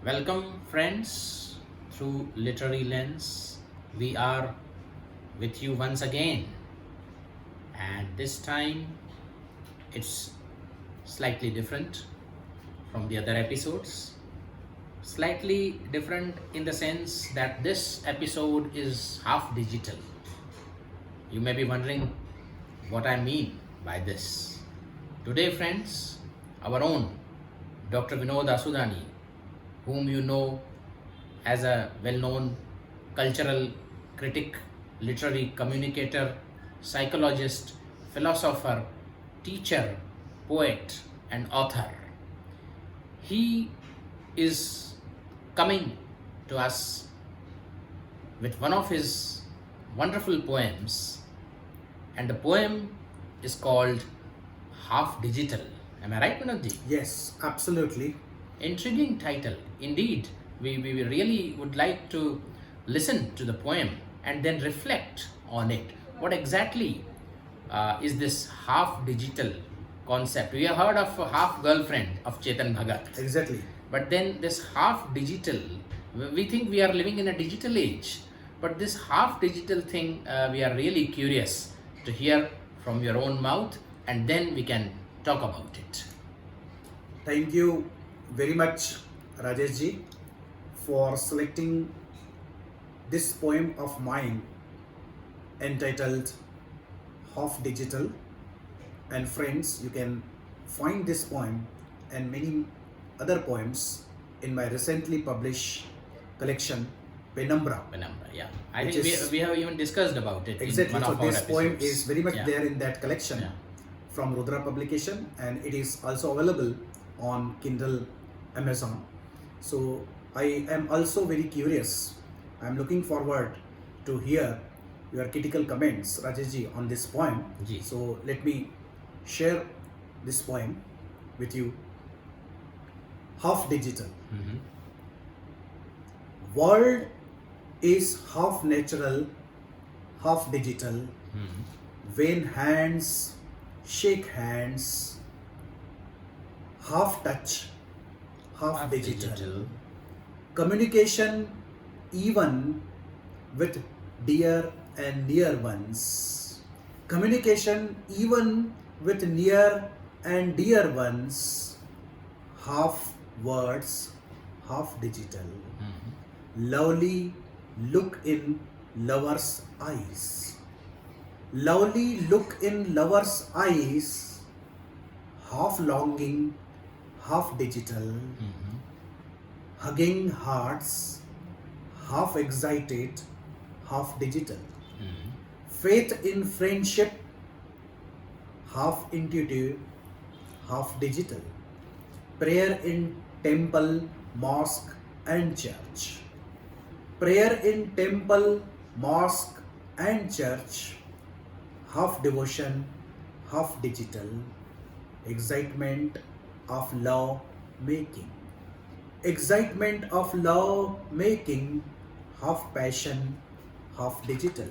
Welcome, friends, through Literary Lens. We are with you once again, and this time it's slightly different from the other episodes. Slightly different in the sense that this episode is half digital. You may be wondering what I mean by this. Today, friends, our own Dr. Vinod Asudani, whom you know as a well known cultural critic, literary communicator, psychologist, philosopher, teacher, poet, and author. He is coming to us with one of his wonderful poems, and the poem is called Half Digital. Am I right, Vinodji? Yes, absolutely. Intriguing title. Indeed, we really would like to listen to the poem and then reflect on it. What exactly is this half digital concept? We have heard of a half girlfriend of Chetan Bhagat. Exactly. But then this half digital, we think we are living in a digital age. But this half digital thing, we are really curious to hear from your own mouth, and then we can talk about it. Thank you very much, Rajesh ji, for selecting this poem of mine entitled Half Digital. And friends, you can find this poem and many other poems in my recently published collection, Penumbra. Penumbra, yeah. I Which think is- we have even discussed about it Exactly. in one So of our this poem episodes. is very much Yeah. there in that collection Yeah. from Rudra publication, and it is also available on Kindle, Amazon. So I am also very curious. I am looking forward to hear your critical comments, Rajesh ji, on this poem. Ji. So let me share this poem with you. Half digital. Mhm. World is half natural, half digital. Mhm. When hands shake hands, half touch, half digital. Communication even with dear and near ones. Communication even with near and dear ones. Half words, half digital. Mhm. Lovely look in lover's eyes. Lovely look in lover's eyes. Half longing, half digital. Mhm. Hugging hearts, half excited, half digital. Mhm. Faith in friendship, half intuitive, half digital. Prayer in temple, mosque, and church. Prayer in temple, mosque, and church, half devotion, half digital. Excitement of love making. Excitement of love making, half passion, half digital.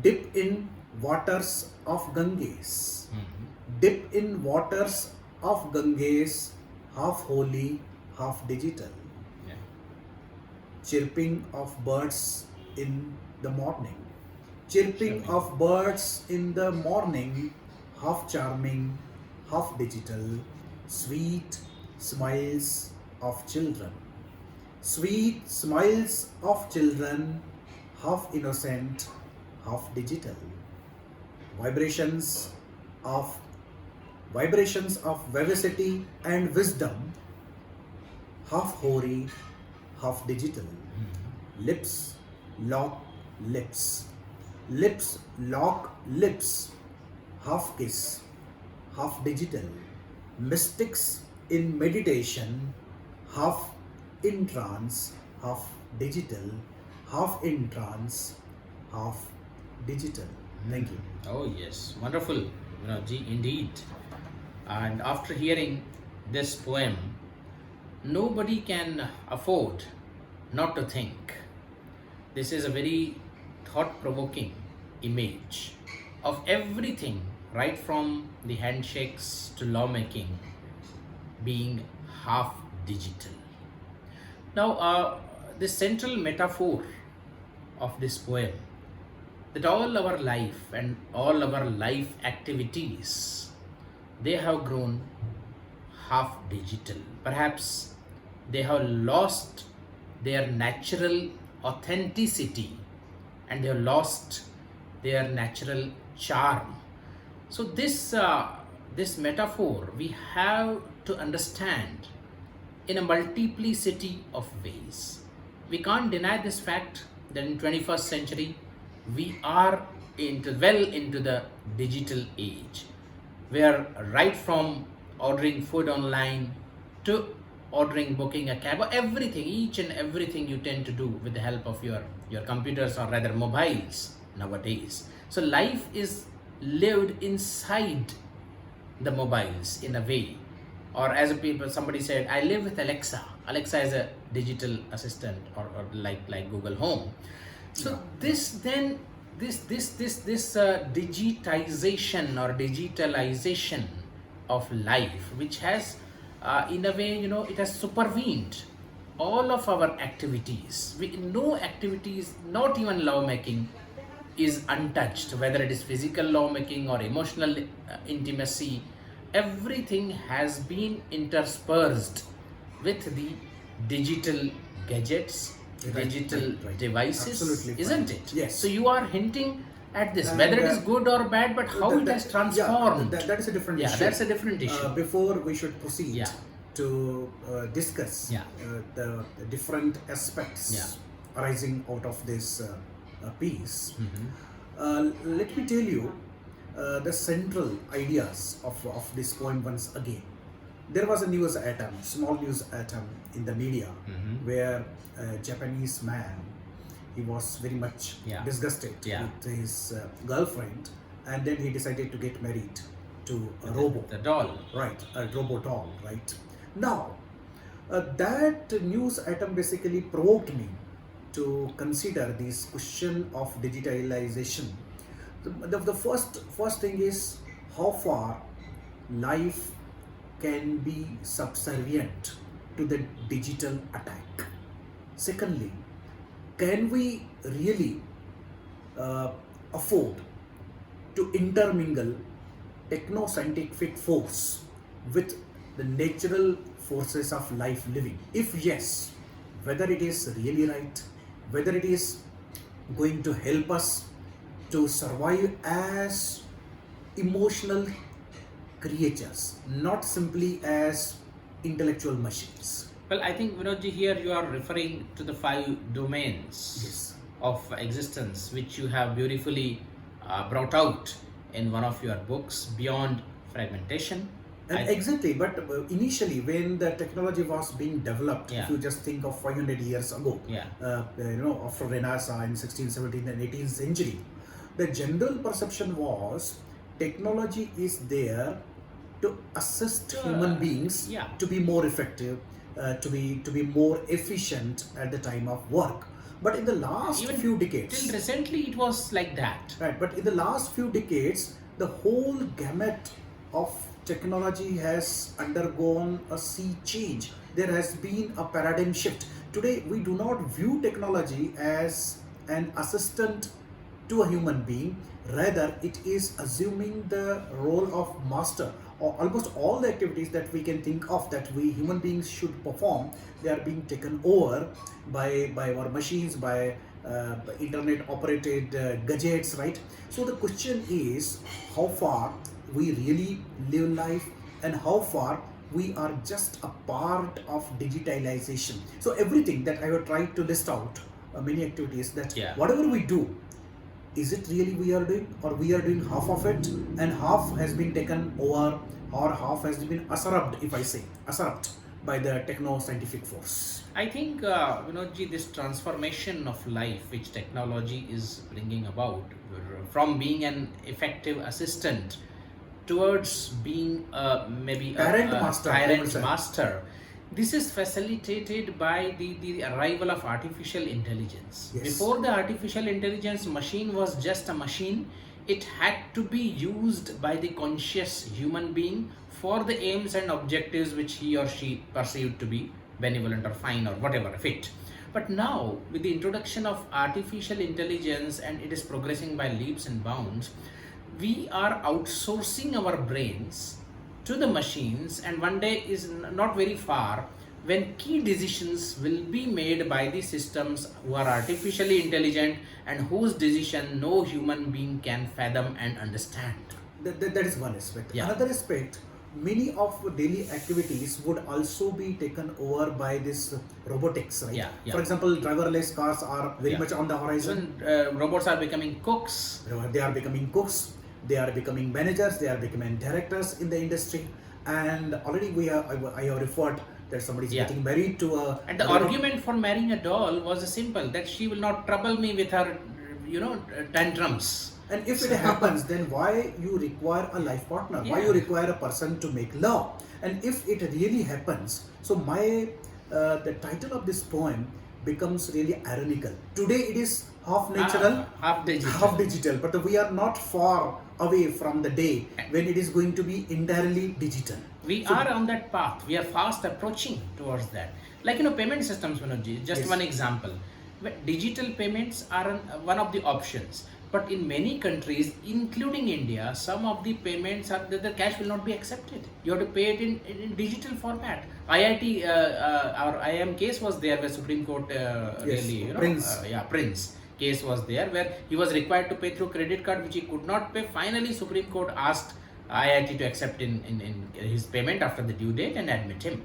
Dip in waters of Ganges. Mhm. Dip in waters of Ganges, half holy, half digital. Yeah. Chirping of birds in the morning. Chirping Chirping. of birds in the morning, half charming, half digital. Sweet smiles of children. Sweet smiles of children, half innocent, half digital. Vibrations of vibrations of vivacity and wisdom, half hoary, half digital. Lips lock lips. Lips lock lips, half kiss, half digital. Mystics in meditation, half in trance, half digital, half in trance, half digital. Thank you. Oh yes, wonderful, Vinodji, indeed. And after hearing this poem, nobody can afford not to think. This is a very thought-provoking image of everything, right from the handshakes to lawmaking, being half digital. Now, the central metaphor of this poem, that all our life and all our life activities, they have grown half digital. Perhaps they have lost their natural authenticity and they have lost their natural charm. So this metaphor we have to understand in a multiplicity of ways. We can't deny this fact that in 21st century we are well into the digital age, where right from ordering food online to ordering, booking a cab, or everything, each and everything you tend to do with the help of your computers, or rather mobiles nowadays. So life is lived inside the mobiles in a way. Or as a people, somebody said, I live with Alexa. Alexa is a digital assistant, or like Google Home. So this digitization or digitalization of life, which has in a way, it has supervened all of our activities. No activities, not even lawmaking, is untouched, whether it is physical lawmaking or emotional intimacy. Everything has been interspersed with the digital gadgets, digital devices. Absolutely isn't fine. it? Yes. So you are hinting at this, And, whether it is good or bad, but how it has transformed. That is a different issue. That's a different issue. Before we should proceed Yeah. to discuss Yeah. The different aspects Yeah. arising out of this piece, let me tell you the central ideas of this poem once again. There was a news atom, small news atom in the media, where a Japanese man, he was very much disgusted with his girlfriend, and then he decided to get married to a robot. The doll. Right, a robot doll, right. Now, that news item basically provoked me to consider this question of digitalization. The first thing is how far life can be subservient to the digital attack. Secondly, can we really afford to intermingle techno-scientific force with the natural forces of life living? If yes, whether it is really right, whether it is going to help us to survive as emotional creatures, not simply as intellectual machines. Well, I think, Vinodji, here you are referring to the 5 domains Yes. of existence, which you have beautifully brought out in one of your books, Beyond Fragmentation. And exactly, but initially when the technology was being developed, Yeah. if you just think of 500 years ago, Yeah. After Renaissance in 16th, 17th and 18th century, the general perception was technology is there to assist human beings yeah. to be more effective, to be more efficient at the time of work. But in the last Even few decades, till recently, it was like that. right, but in the last few decades, the whole gamut of technology has undergone a sea change. There has been a paradigm shift. Today, we do not view technology as an assistant to a human being. Rather, it is assuming the role of master. Or almost all the activities that we can think of that we human beings should perform, they are being taken over by our machines, by internet operated gadgets, right? So the question is how far we really live life and how far we are just a part of digitalization. So everything that I have tried to list out, many activities that whatever we do, is it really we are doing, or we are doing half of it and half has been taken over, or half has been usurped, if I say usurped by the techno-scientific force? I think, Vinodji, this transformation of life which technology is bringing about, from being an effective assistant towards being maybe Tyrant a master, tyrant master, this is facilitated by the arrival of artificial intelligence. Yes. Before the artificial intelligence, machine was just a machine. It had to be used by the conscious human being for the aims and objectives which he or she perceived to be benevolent or fine or whatever, fit. But now, with the introduction of artificial intelligence and it is progressing by leaps and bounds, we are outsourcing our brains to the machines, and one day is not very far when key decisions will be made by the systems who are artificially intelligent and whose decision no human being can fathom and understand. That is one aspect. Yeah. Another aspect, many of daily activities would also be taken over by this robotics, right? Yeah. For example, driverless cars are very much on the horizon. Even robots are becoming cooks. They are becoming cooks, they are becoming managers, they are becoming directors in the industry, and already I have referred that somebody is getting married to a... And the argument for marrying a doll was simple, that she will not trouble me with her, tantrums. And if it happens, then why you require a life partner? Why you require a person to make love? And if it really happens, so the title of this poem becomes really ironical. Today it is half natural, half digital. But we are not far away from the day when it is going to be entirely digital. We are on that path. We are fast approaching towards that. Like, payment systems, Vinodji, just one example. Digital payments are one of the options. But in many countries, including India, some of the payments are the cash will not be accepted. You have to pay it in digital format. IIT, our IIM case was there where Supreme Court Prince case was there where he was required to pay through credit card which he could not pay. Finally, Supreme Court asked IIT to accept in his payment after the due date and admit him.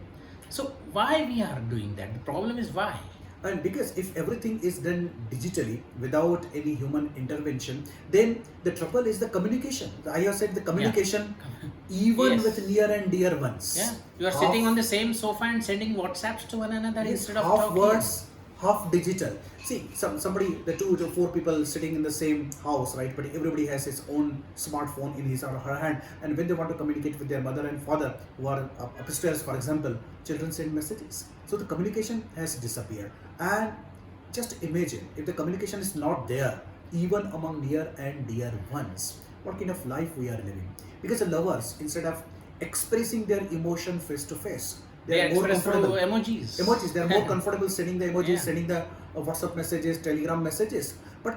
So why we are doing that? The problem is why? And because if everything is done digitally without any human intervention, then the trouble is the communication. I have said the communication, even with near and dear ones. Yeah, you are sitting on the same sofa and sending WhatsApps to one another instead of half talking. Words, half digital. See, somebody, the 2 to 4 people sitting in the same house, right? But everybody has his own smartphone in his or her hand, and when they want to communicate with their mother and father who are upstairs, for example, children send messages. So the communication has disappeared. And just imagine if the communication is not there, even among near and dear ones, what kind of life we are living? Because the lovers, instead of expressing their emotion face to face, they are more comfortable. Emojis. They are more comfortable sending the emojis, sending the WhatsApp messages, Telegram messages. But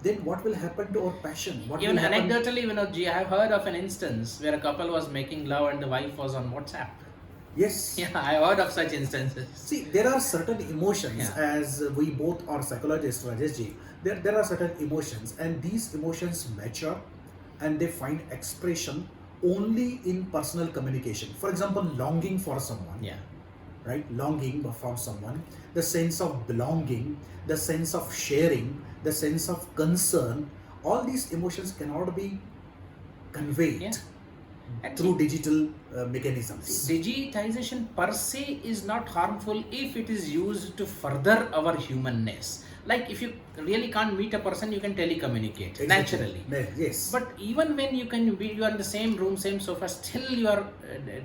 then what will happen to our passion? Even anecdotally, Vinodji, I have heard of an instance where a couple was making love and the wife was on WhatsApp. Yes. Yeah, I have heard of such instances. See, there are certain emotions, as we both are psychologists, Rajeshji. There are certain emotions, and these emotions mature and they find expression only in personal communication. For example, longing for someone. Yeah. Right? Longing for someone, the sense of belonging, the sense of sharing, the sense of concern, all these emotions cannot be conveyed through digital mechanisms. Digitization per se is not harmful if it is used to further our humanness. Like if you really can't meet a person, you can telecommunicate naturally. Yes. But even when you are in the same room, same sofa, still you are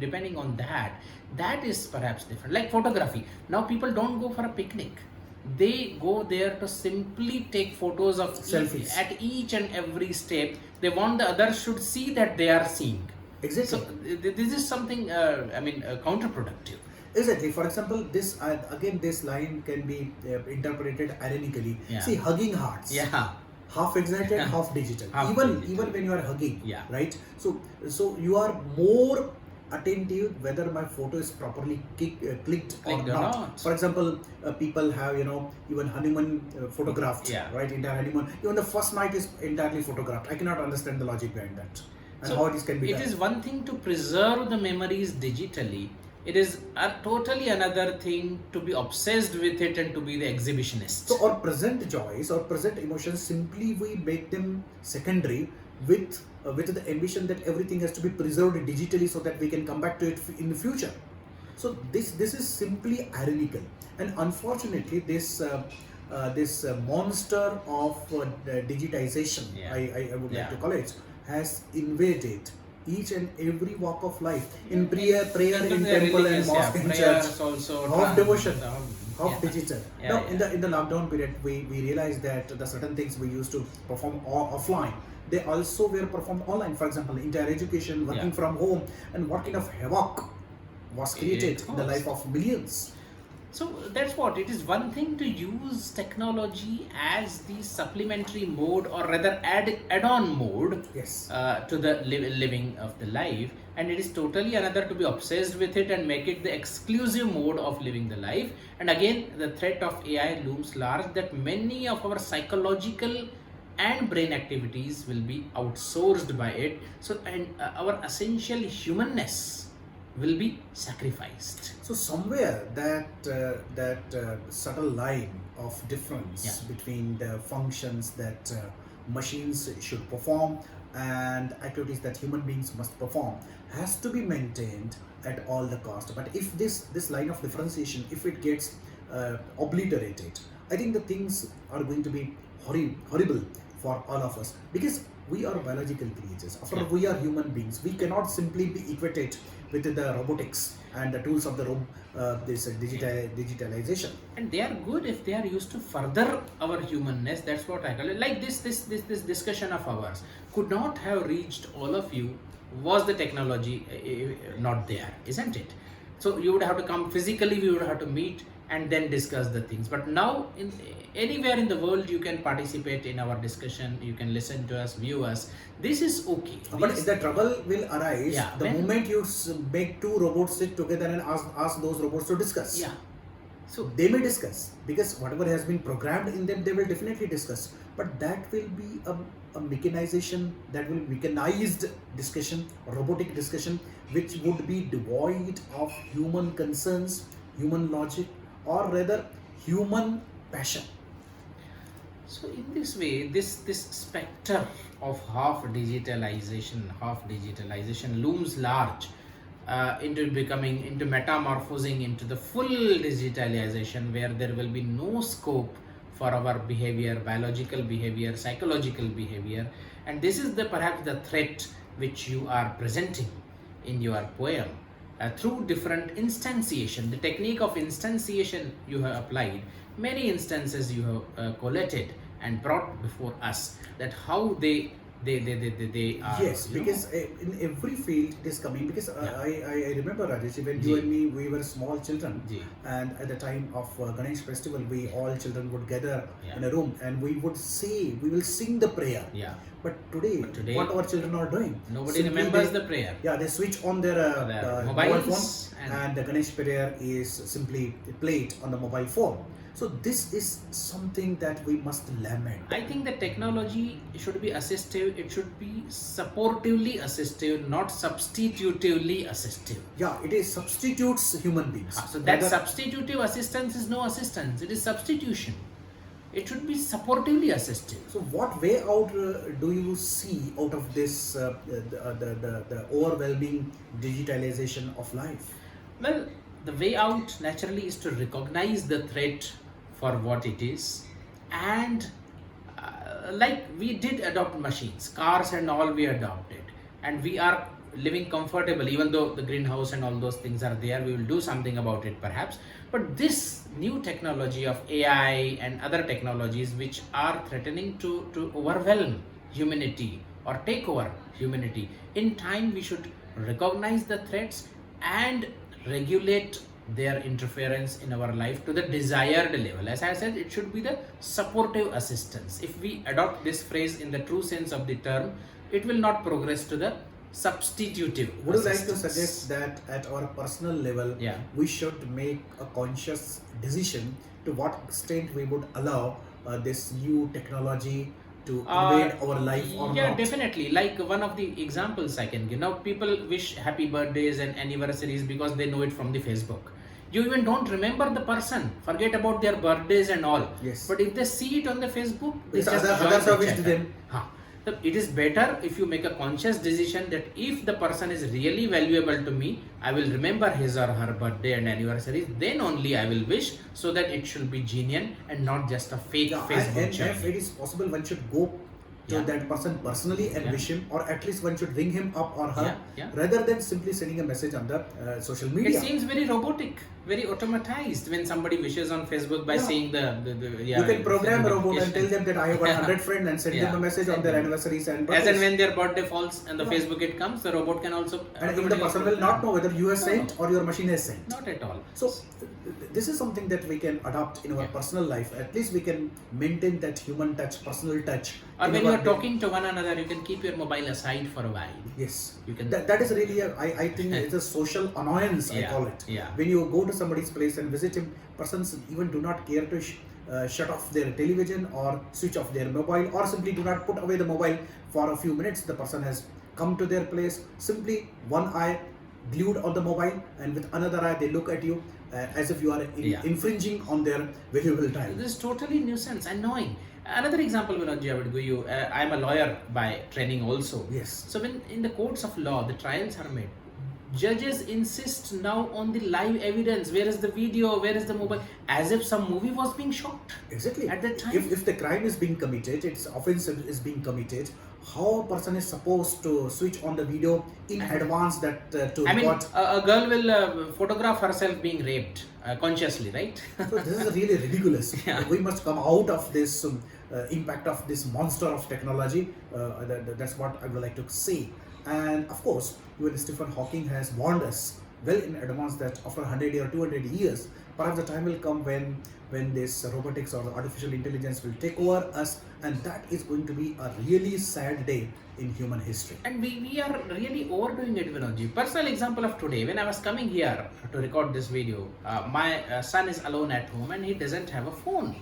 depending on that. That is perhaps different. Like photography. Now people don't go for a picnic. They go there to simply take photos of selfies at each and every step. They want the others should see that they are seeing. Exactly. So this is something counterproductive. Exactly. For example, this line can be interpreted ironically. See, hugging hearts. Yeah. Half excited, half digital. Even when you are hugging, right? So you are more attentive whether my photo is properly clicked or not. For example, people have even honeymoon photographed, right? Entire honeymoon. Even the first night is entirely photographed. I cannot understand the logic behind that and how it can be done. It is one thing to preserve the memories digitally. It is totally another thing to be obsessed with it and to be the exhibitionist. So our present joys, our present emotions, simply we make them secondary with the ambition that everything has to be preserved digitally so that we can come back to it in the future. So this is simply ironical, and unfortunately this monster of digitization, I would like to call it, has invaded each and every walk of life. In prayer in temple and mosque and church, half devotion, half digital. Now in the lockdown period, we realized that the certain things we used to perform offline, they also were performed online. For example, entire education, working from home, and what kind of havoc was created in the life of millions. So that's what it is. One thing to use technology as the supplementary mode, or rather add-on mode, Yes. to the living of the life, and it is totally another to be obsessed with it and make it the exclusive mode of living the life. And again, the threat of AI looms large, that many of our psychological and brain activities will be outsourced by it. So, and our essential humanness will be sacrificed. So somewhere that subtle line of difference between the functions that machines should perform and activities that human beings must perform has to be maintained at all the cost. But if this line of differentiation, if it gets obliterated, I think the things are going to be horrible for all of us, because we are biological creatures. After all, we are human beings. We cannot simply be equated with the robotics and the tools of the digitalization. And they are good if they are used to further our humanness. That's what I call it. Like this discussion of ours could not have reached all of you was the technology not there, isn't it? So you would have to come physically, we would have to meet and then discuss the things. But now, anywhere in the world, you can participate in our discussion, you can listen to us, view us. This is okay. But the trouble will arise the moment you make two robots sit together and ask those robots to discuss. Yeah. So they may discuss, because whatever has been programmed in them, they will definitely discuss. But that will be a mechanization, that will be mechanized discussion, robotic discussion, which would be devoid of human concerns, human logic, or rather human passion. So in this way, this specter of half digitalization looms large into metamorphosing into the full digitalization, where there will be no scope for our behavior, biological behavior, psychological behavior. And this is perhaps the threat which you are presenting in your poem. Through different instantiation, the technique of instantiation you have applied, many instances you have collated and brought before us, that how they are. Yes, because in every field it is coming, because I remember, Rajesh, when you and me, we were small children, and at the time of Ganesh festival, we all children would gather in a room and we will sing the prayer. But today, what our children are doing, nobody remembers the prayer. They switch on their mobile phone, and the Ganesh prayer is simply played on the mobile phone. So this is something that we must lament. I think the technology should be assistive. It should be supportively assistive, not substitutively assistive. Yeah, it is substitutes human beings. So that substitutive assistance is no assistance. It is substitution. It should be supportively assistive. So what way out do you see out of this the overwhelming digitalization of life? Well, the way out naturally is to recognize the threat for what it is, and like we did adopt machines, cars and all we adopted, and we are living comfortable, even though the greenhouse and all those things are there. We will do something about it perhaps, but this new technology of AI and other technologies which are threatening to overwhelm humanity or take over humanity, in time we should recognize the threats and regulate their interference in our life to the desired level. As I said, it should be the supportive assistance. If we adopt this phrase in the true sense of the term, it will not progress to the substitutive. Would you like to suggest that at our personal level, we should make a conscious decision to what extent we would allow this new technology to invade our life or not? Yeah, definitely. Like one of the examples I can give. Now, people wish happy birthdays and anniversaries because they know it from the Facebook. You even don't remember the person. Forget about their birthdays and all. Yes. But if they see it on the Facebook, it's other wish to them. So it is better if you make a conscious decision that if the person is really valuable to me, I will remember his or her birthday and anniversaries. Then only I will wish, so that it should be genuine and not just a fake Facebook and if it is possible, one should go to that person personally and wish him, or at least one should ring him up or her, rather than simply sending a message on the social media. It seems very robotic, very automatized when somebody wishes on Facebook by saying you can program a robot and tell them that I have 100 friends and send them a message on their anniversaries and birthdays. As and when their birthday falls and the Facebook it comes, the robot can also. And even the person will not know whether you have sent or your machine has sent. Not at all. So this is something that we can adopt in our personal life. At least we can maintain that human touch, personal touch. Or when you are talking to one another, you can keep your mobile aside for a while. Yes, you can. That is really I think it's a social annoyance. I call it. When you go to somebody's place and visit him, persons even do not care to shut off their television or switch off their mobile, or simply do not put away the mobile for a few minutes. The person has come to their place, simply one eye glued on the mobile, and with another eye they look at you as if you are infringing on their valuable time. This is totally nuisance, annoying. Another example, Vinodji, I would give you. I am a lawyer by training also. Yes. So when in the courts of law, the trials are made, judges insist now on the live evidence. Where is the video? Where is the mobile? As if some movie was being shot. Exactly. At that time. If the crime is being committed, its offense is being committed, how a person is supposed to switch on the video in advance that to I mean, what? A girl will photograph herself being raped consciously, right? So this is really ridiculous. We must come out of this impact of this monster of technology. That's what I would like to say. And of course, even Stephen Hawking has warned us well in advance that after 100 or 200 years, perhaps the time will come when this robotics or the artificial intelligence will take over us, and that is going to be a really sad day in human history. And we are really overdoing it, Vinodji. Personal example of today, when I was coming here to record this video, my son is alone at home and he doesn't have a phone.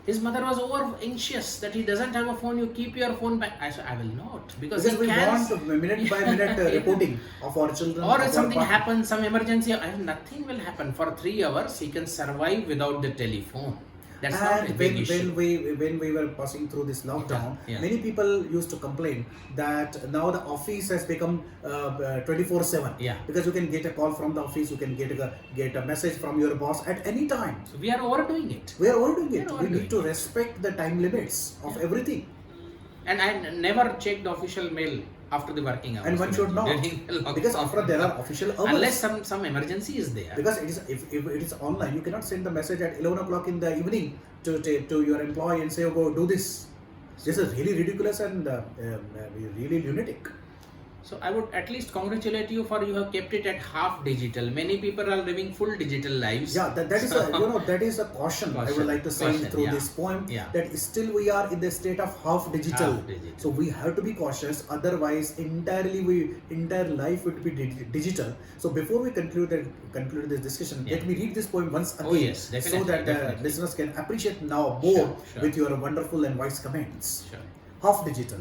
His mother was over anxious that he doesn't have a phone. You keep your phone back. I said, I will not, because we want minute by minute reporting of our children. Or if something happens, some emergency, nothing will happen. For 3 hours, he can survive without the telephone. That's not a big issue. When we were passing through this lockdown, many people used to complain that now the office has become 24/7. Because you can get a call from the office, you can get a message from your boss at any time. So we are overdoing it. We need to respect the time limits of everything. And I never check the official mail after the working hours. And one should not, because after there are official hours. Unless some emergency is there. Because it is, if it is online, you cannot send the message at 11 o'clock in the evening to your employee and say, oh, go do this. This is really ridiculous and really lunatic. So I would at least congratulate you for you have kept it at half digital. Many people are living full digital lives. Yeah, that is that is a caution. I would like to say through this poem that still we are in the state of half digital. So we have to be cautious. Otherwise, entire life would be digital. So before we conclude this discussion, let me read this poem once again, so that listeners can appreciate now more with your wonderful and wise comments. Half digital.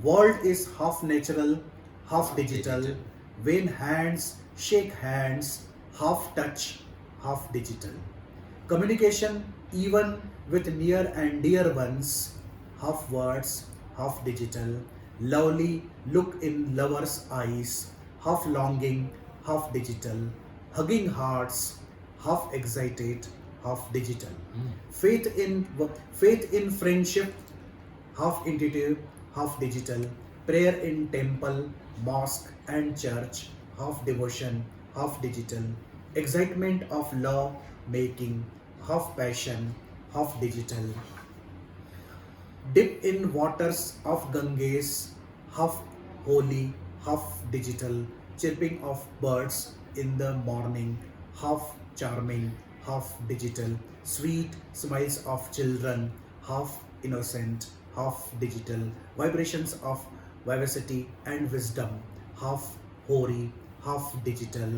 World is half natural, half digital. When hands shake hands, half touch, half digital. Communication even with near and dear ones, half words, half digital. Lovely look in lovers' eyes, half longing, half digital. Hugging hearts, half excited, half digital. Faith in friendship, half intuitive, half digital. Prayer in temple, mosque and church, half devotion, half digital. Excitement of law making, half passion, half digital. Dip in waters of Ganges, half holy, half digital. Chirping of birds in the morning, half charming, half digital. Sweet smiles of children, half innocent, half digital. Vibrations of vivacity and wisdom, half hoary, half digital.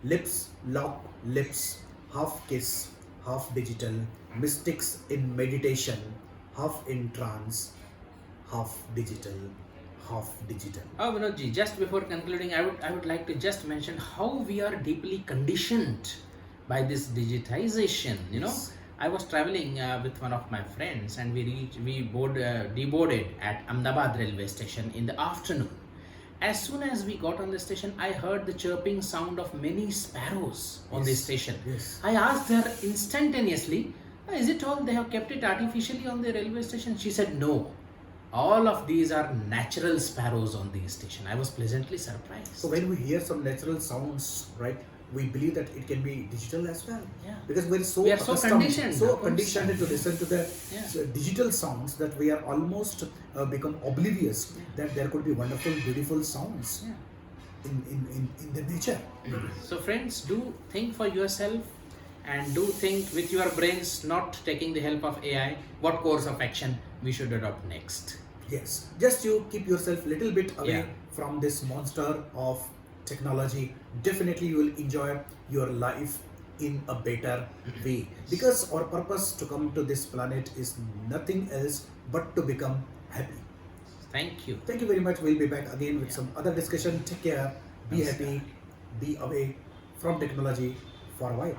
Lips lock lips, half kiss, half digital. Mystics in meditation, half in trance, half digital, half digital. Oh, Vinodji, just before concluding, I would like to just mention how we are deeply conditioned by this digitization. You know, I was traveling with one of my friends, and we deboarded at Ahmedabad railway station in the afternoon. As soon as we got on the station, I heard the chirping sound of many sparrows on the station. I asked her instantaneously, is it all they have kept it artificially on the railway station? She said no. all of these are natural sparrows on the station. I was pleasantly surprised. So when we hear some natural sounds, right, we believe that it can be digital as well. Yeah. Because we are so conditioned, conditioned to listen to the Yeah. digital sounds that we are almost become oblivious that there could be wonderful, beautiful sounds Yeah. in the nature. So friends, do think for yourself and do think with your brains, not taking the help of AI, what course of action we should adopt next. Yes, just you keep yourself little bit away Yeah. from this monster of technology. Definitely you will enjoy your life in a better way, because our purpose to come to this planet is nothing else but to become happy. Thank you. Thank you very much. We'll be back again with some other discussion. Take care, be happy, be away from technology for a while.